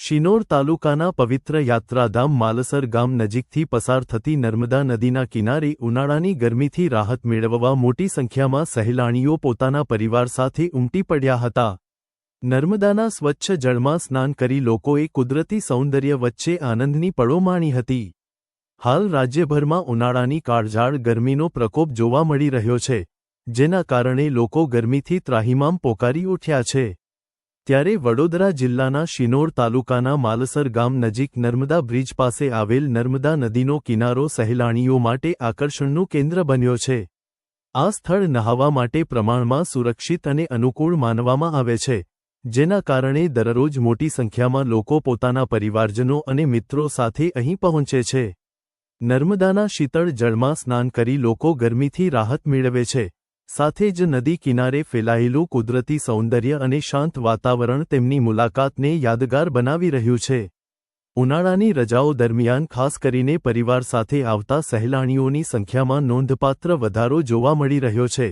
શિનોર તાલુકાના પવિત્ર યાત્રાધામ માલસર ગામ નજીકથી પસાર થતી નર્મદા નદીના કિનારે ઉનાળાની ગરમીથી રાહત મેળવવા મોટી સંખ્યામાં સહેલાણીઓ પોતાના પરિવાર સાથે ઉમટી પડ્યા હતા। નર્મદાના સ્વચ્છ જળમાં સ્નાન કરી લોકોએ કુદરતી સૌંદર્ય વચ્ચે આનંદની પળો માણી હતી। હાલ રાજ્યભરમાં ઉનાળાની કાળઝાળ ગરમીનો પ્રકોપ જોવા મળી રહ્યો છે, જેના કારણે લોકો ગરમીથી ત્રાહિમામ પોકારી ઉઠ્યા છે। ત્યારે વડોદરા જિલ્લાના શિનોર તાલુકાના માલસર ગામ નજીક નર્મદા બ્રિજ પાસે આવેલ નર્મદા નદીનો કિનારો સહેલાણીઓ માટે આકર્ષણનું કેન્દ્ર બન્યો છે। આ સ્થળ નહાવા માટે પ્રમાણમાં સુરક્ષિત અને અનુકૂળ માનવામાં આવે છે, જેના કારણે દરરોજ મોટી સંખ્યામાં લોકો પોતાના પરિવારજનો અને મિત્રો સાથે અહીં પહોંચે છે। નર્મદાના શીતળ જળમાં સ્નાન કરી લોકો ગરમીથી રાહત મેળવે છે, સાથે જ નદી કિનારે ફેલાયેલું કુદરતી સૌંદર્ય અને શાંત વાતાવરણ તેમની મુલાકાતને યાદગાર બનાવી રહ્યું છે। ઉનાળાની રજાઓ દરમિયાન ખાસ કરીને પરિવાર સાથે આવતા સહેલાણીઓની સંખ્યામાં નોંધપાત્ર વધારો જોવા મળી રહ્યો છે।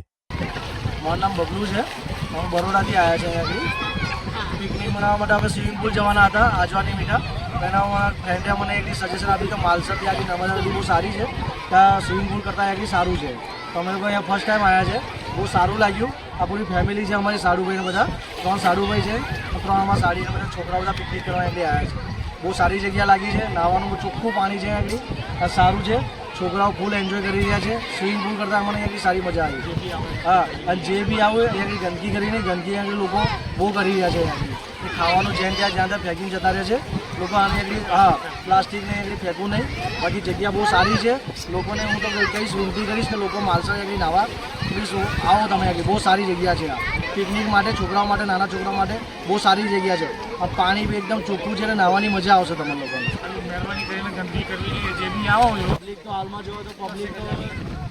મારું નામ બબલુ છે, હું બરોડાથી આવ્યા છે। અહીંયાથી પિકનિક મનાવવા માટે આપણે સ્વિમિંગ પુલ જવાના હતા આજવાની મીઠા। એના ફ્રેન્ડે મને એક સજેશન આપ્યું કે માલસરથી આગળ નર્મદા નદી બહુ સારી છે, ત્યાં સ્વિમિંગ પુલ કરતાં આગળ સારું છે। તો અમે લોકો અહીંયા ફર્સ્ટ ટાઈમ આવ્યા છે, બહુ સારું લાગ્યું। આ પૂરી ફેમિલી છે અમારી, સાડુભાઈને બધા 3 સાડુભાઈ છે, 3 અમારા સાડીને બધા છોકરાઓ બધા પિકનિક કરવા એટલે આવ્યા છે। બહુ સારી જગ્યા લાગી છે, નાહવાનું બહુ ચોખ્ખું પાણી છે આગળ, આ સારું છે, છોકરાઓ ફૂલ એન્જોય કરી રહ્યા છે। સ્વિમિંગ પુલ કરતાં મને અહીંયાથી સારી મજા આવી। હા, અને જે બી આવે અહીંયાથી ગંદકી કરીને ગંદકી આગળ લોકો બહુ કરી રહ્યા છે। અહીંયાથી ખાવાનું જ્યાં ત્યાં ફેંકીને જતા રહે છે લોકો। અહીંયાથી હા, પ્લાસ્ટિકને અહીંયાથી ફેંકવું નહીં, બાકી જગ્યા બહુ સારી છે। લોકોને હું તો કહીશ, વિનંતી કરીશ કે લોકો માલસર અહીંયાથી નાહવા પ્લીઝ આવો તમે। અહીંયાથી બહુ સારી જગ્યા છે, આ પિકનિક માટે, છોકરાઓ માટે, નાના છોકરાઓ માટે બહુ સારી જગ્યા છે। આ પાણી બી એકદમ ચોખ્ખું છે અને નાહવાની મજા આવશે તમને લોકોને। મહેરબાની કરીને ગંદકી કરવી જોઈએ, જે બી આવો પબ્લિક તો હાલમાં જોવો તો પબ્લિક તો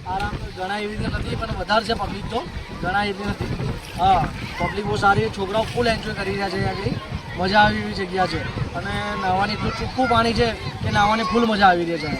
આરામ ઘણા એવી રીતે નથી, પણ વધારે છે પબ્લિક તો, ઘણા એવી નથી। હા, પબ્લિક બહુ સારી, છોકરાઓ ફૂલ એન્જોય કરી રહ્યા છે। અહીંયાથી મજા આવી એવી જગ્યા છે અને નાહવાની એટલું ચોખ્ખું પાણી છે કે નાહવાની ફૂલ મજા આવી રહી છે।